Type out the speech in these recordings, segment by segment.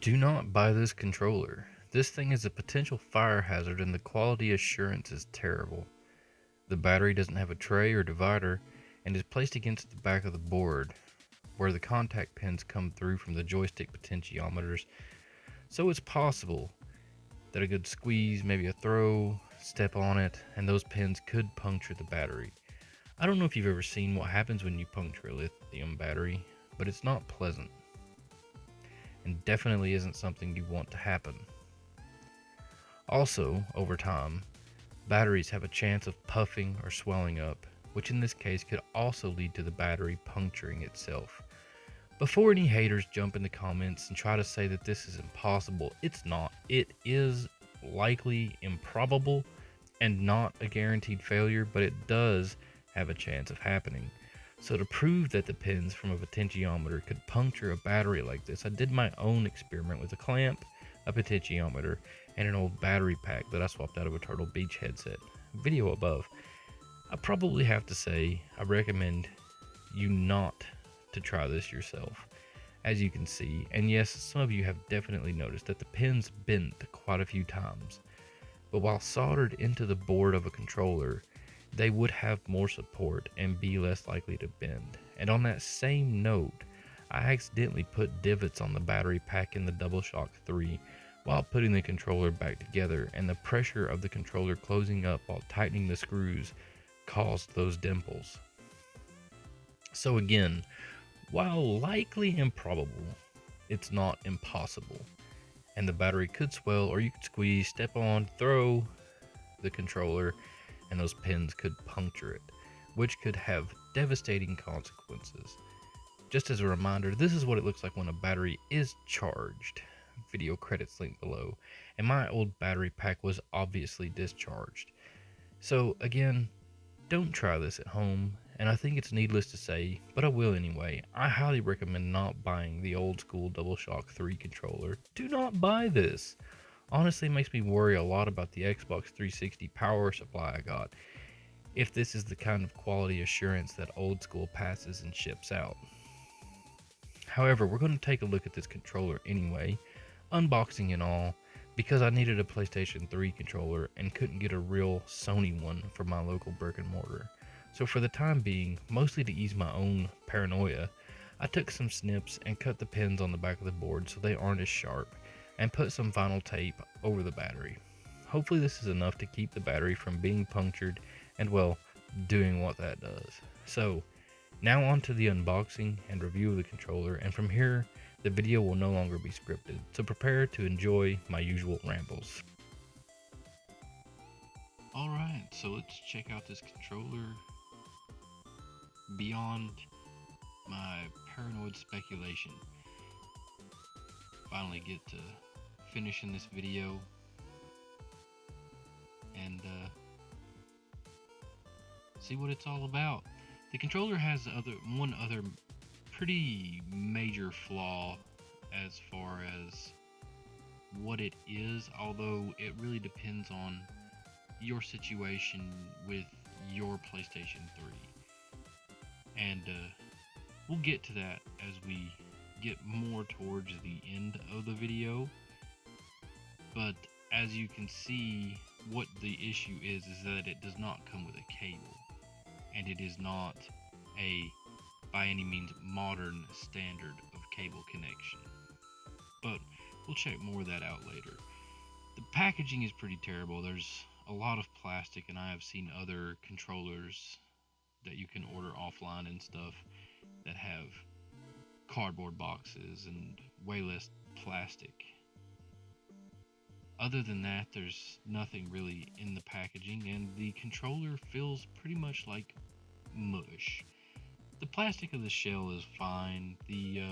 Do not buy this controller. This thing is a potential fire hazard and the quality assurance is terrible. The battery doesn't have a tray or divider and is placed against the back of the board where the contact pins come through from the joystick potentiometers, so it's possible that a good squeeze, maybe a throw, step on it, and those pins could puncture the battery. I don't know if you've ever seen what happens when you puncture a lithium battery, but it's not pleasant and definitely isn't something you want to happen. Also, over time, batteries have a chance of puffing or swelling up, which in this case could also lead to the battery puncturing itself. Before any haters jump in the comments and try to say that this is impossible, it's not. It is likely improbable and not a guaranteed failure, but it does have a chance of happening. So to prove that the pins from a potentiometer could puncture a battery like this, I did my own experiment with a clamp, a potentiometer, and an old battery pack that I swapped out of a Turtle Beach headset. Video above. I probably have to say I recommend you not to try this yourself, as you can see, and yes, some of you have definitely noticed that the pins bent quite a few times, but while soldered into the board of a controller, they would have more support and be less likely to bend. And on that same note, I accidentally put divots on the battery pack in the Double Shock 3 while putting the controller back together, and the pressure of the controller closing up while tightening the screws caused those dimples. So again, while likely improbable, it's not impossible, and the battery could swell, or you could squeeze, step on, throw the controller, and those pins could puncture it, which could have devastating consequences. Just as a reminder, this is what it looks like when a battery is charged. Video credits linked below, and my old battery pack was obviously discharged. So again, don't try this at home, and I think it's needless to say, but I will anyway. I highly recommend not buying the old school Double Shock 3 controller. Do not buy this. Honestly, it makes me worry a lot about the Xbox 360 power supply I got, if this is the kind of quality assurance that old school passes and ships out. However, we're going to take a look at this controller anyway, unboxing and all, because I needed a PlayStation 3 controller and couldn't get a real Sony one from my local brick and mortar. So for the time being, mostly to ease my own paranoia, I took some snips and cut the pins on the back of the board so they aren't as sharp, and put some vinyl tape over the battery. Hopefully this is enough to keep the battery from being punctured and, well, doing what that does. So now on to the unboxing and review of the controller, and from here the video will no longer be scripted, so prepare to enjoy my usual rambles. Alright, so let's check out this controller beyond my paranoid speculation. Finally get to finishing this video and see what it's all about. The controller has one other pretty major flaw as far as what it is, although it really depends on your situation with your PlayStation 3. And we'll get to that as we get more towards the end of the video. But as you can see, what the issue is that it does not come with a cable, and it is not a by any means modern standard of cable connection. But we'll check more of that out later. The packaging is pretty terrible. There's a lot of plastic, and I have seen other controllers that you can order offline and stuff that have cardboard boxes and way less plastic. Other than that, there's nothing really in the packaging, and the controller feels pretty much like mush. The plastic of the shell is fine. The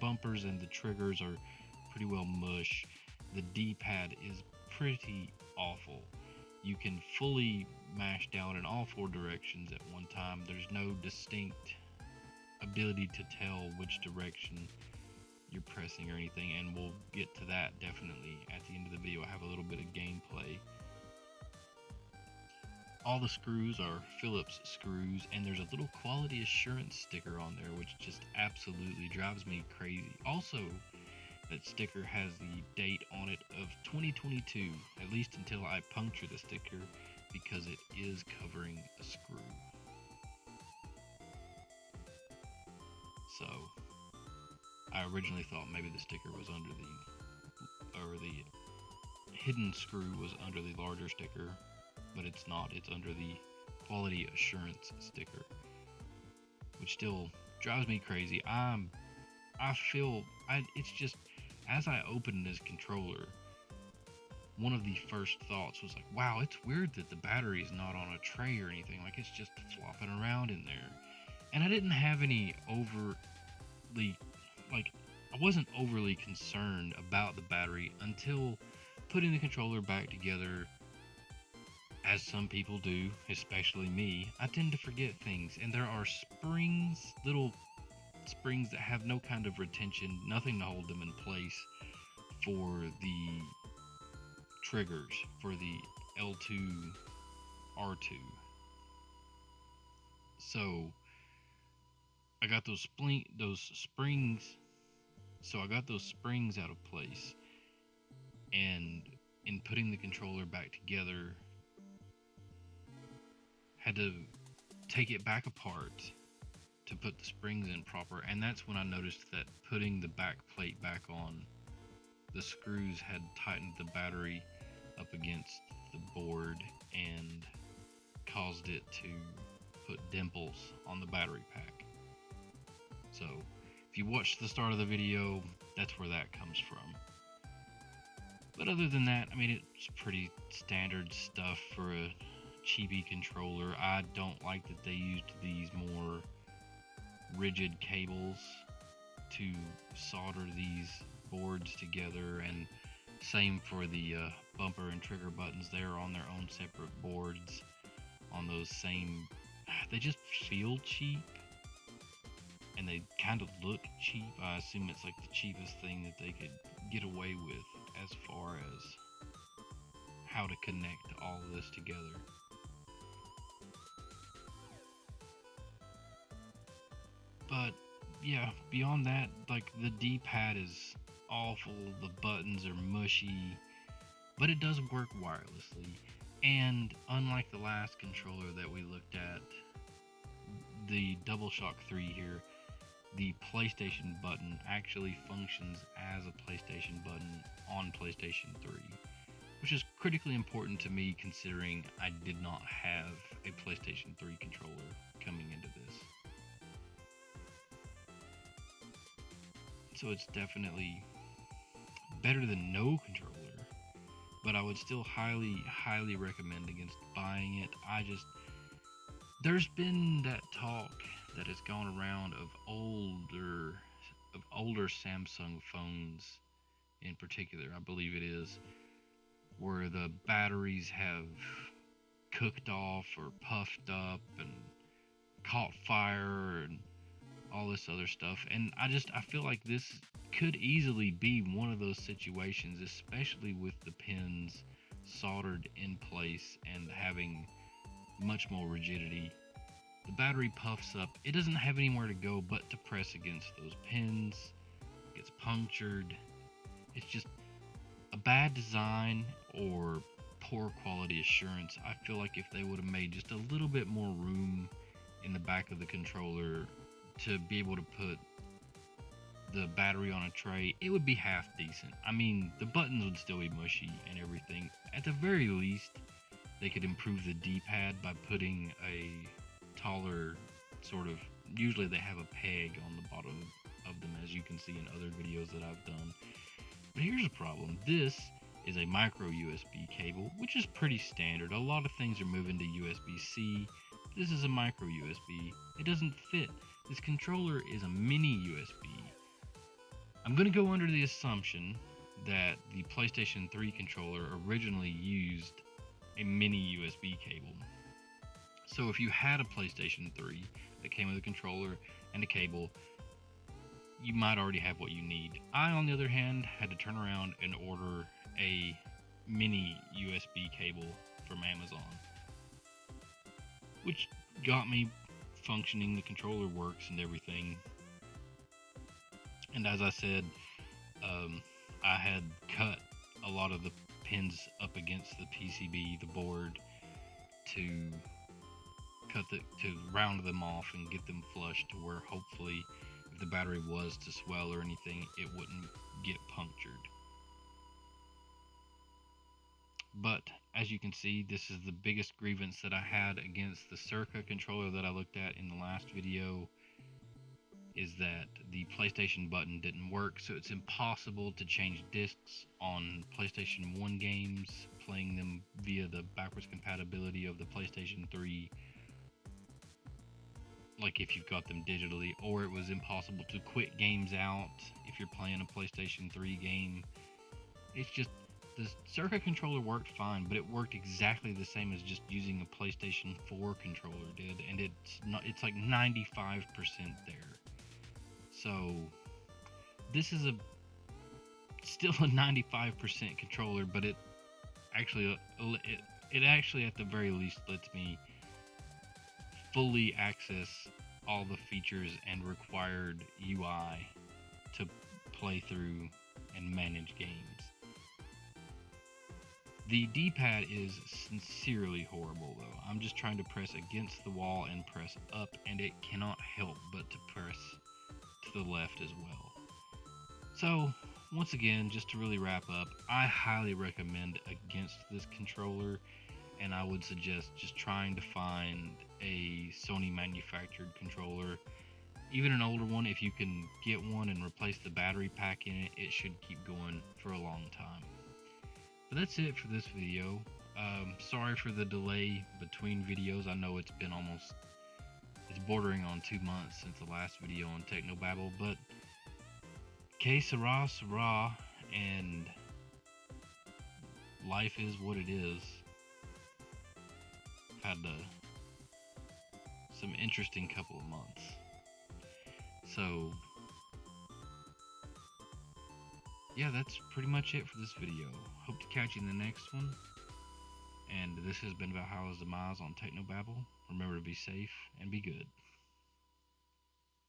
bumpers and the triggers are pretty well mush. The D-pad is pretty awful. You can fully mash down in all four directions at one time. There's no distinct ability to tell which direction you're pressing or anything, and we'll get to that definitely at the end of the video. I have a little bit of gameplay. All the screws are Phillips screws, and there's a little quality assurance sticker on there, which just absolutely drives me crazy. Also, That sticker has the date on it of 2022, at least until I puncture the sticker, because it is covering a screw. So I originally thought maybe the sticker was under the hidden screw was under the larger sticker, but it's not. It's under the quality assurance sticker, which still drives me crazy. It's just, as I opened this controller, one of the first thoughts was like, wow, it's weird that the battery is not on a tray or anything. Like, it's just flopping around in there. And I didn't have any I wasn't overly concerned about the battery until putting the controller back together. As some people do, especially me, I tend to forget things, and there are little springs that have no kind of retention, nothing to hold them in place for the triggers, for the L2, R2. So I got those springs. So I got those springs out of place, and in putting the controller back together, had to take it back apart to put the springs in proper, and that's when I noticed that putting the back plate back on, the screws had tightened the battery up against the board and caused it to put dimples on the battery pack. So if you watch the start of the video, that's where that comes from. But other than that, I mean, it's pretty standard stuff for a chibi controller. I don't like that they used these more rigid cables to solder these boards together, and same for the bumper and trigger buttons. They're on their own separate boards on those same. They just feel cheap, and they kind of look cheap. I assume it's like the cheapest thing that they could get away with as far as how to connect all of this together. But yeah, beyond that, like, the D-pad is awful, the buttons are mushy, but it does work wirelessly. And unlike the last controller that we looked at, the Double Shock 3 here, the PlayStation button actually functions as a PlayStation button on PlayStation 3, which is critically important to me considering I did not have a PlayStation 3 controller coming into this. So it's definitely better than no controller, but I would still highly recommend against buying it. There's been that talk that has gone around of older Samsung phones in particular, I believe it is, where the batteries have cooked off or puffed up and caught fire and all this other stuff. And I feel like this could easily be one of those situations, especially with the pins soldered in place and having much more rigidity. The battery puffs up, it doesn't have anywhere to go but to press against those pins. It gets punctured. It's just a bad design or poor quality assurance. I feel like if they would have made just a little bit more room in the back of the controller to be able to put the battery on a tray, it would be half decent. I mean, the buttons would still be mushy and everything. At the very least, they could improve the D-pad by putting a taller sort of, usually they have a peg on the bottom of them, as you can see in other videos that I've done. But here's the problem. This is a micro USB cable, which is pretty standard. A lot of things are moving to USB-C. This is a micro USB. It doesn't fit. This controller is a mini USB. I'm going to go under the assumption that the PlayStation 3 controller originally used a mini USB cable. So if you had a PlayStation 3 that came with a controller and a cable, you might already have what you need. I, on the other hand, had to turn around and order a mini USB cable from Amazon, which got me functioning. The controller works and everything. And as I said, I had cut a lot of the pins up against the PCB, the board, to round them off and get them flush to where hopefully if the battery was to swell or anything, it wouldn't get punctured. But as you can see, this is the biggest grievance that I had against the Circa controller that I looked at in the last video, is that the PlayStation button didn't work, so it's impossible to change discs on PlayStation 1 games, playing them via the backwards compatibility of the PlayStation 3, like if you've got them digitally, or it was impossible to quit games out if you're playing a PlayStation 3 game. It's just, the Circa controller worked fine, but it worked exactly the same as just using a PlayStation 4 controller did, and it's like 95% there. So this is still a 95% controller, but it actually at the very least lets me fully access all the features and required UI to play through and manage games. The D-pad is sincerely horrible though. I'm just trying to press against the wall and press up, and it cannot help but to press to the left as well. So once again, just to really wrap up, I highly recommend against this controller, and I would suggest just trying to find a Sony manufactured controller, even an older one. If you can get one and replace the battery pack in it, it should keep going for a long time. But that's it for this video. Sorry for the delay between videos. I know it's bordering on 2 months since the last video on TECHNOBABBLE, but que sera, sera, and life is what it is. I've had some interesting couple of months. So yeah, that's pretty much it for this video. Hope to catch you in the next one. And this has been Valhalla's Demise on TECHNOBABBLE. Remember to be safe and be good.